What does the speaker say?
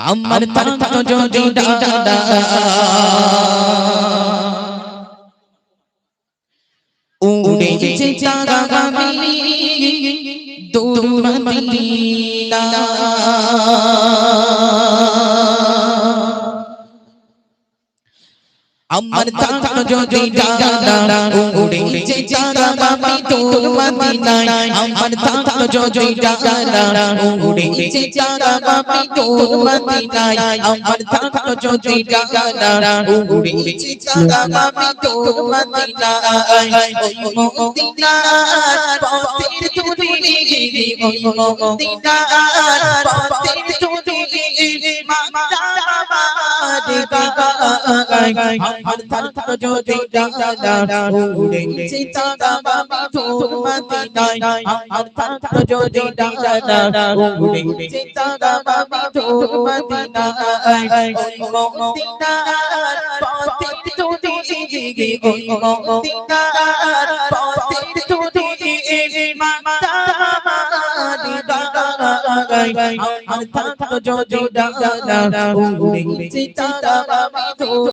আমার থাকতো যদি ডানা উড়ে যেতাম আমি দূর মদিনা আমার থাকতো যদি ডানা উড়ে যেতাম আমি দূর মদিনায় আমার থাকতো যদি ডানা উড়ে যেতাম আমি দূর মদিনায় আমার থাকতো যদি ডানা উড়ে যেতাম আমি দূর মদিনায় ওই মদিনার পথের ধুলি ওই মদিনার পথের ধুলি মাতা আমার থাকতো যদি ডানা উড়ে যেতাম আমি দূর মদিনায় আমার থাকতো যদি ডানা উড়ে যেতাম আমি দূর মদিনায় ওই মদিনার পথের ধুলি ওই মদিনার পথের ধুলি মাতা আমার থাকতো যদি ডানা উড়ে যেতাম আমি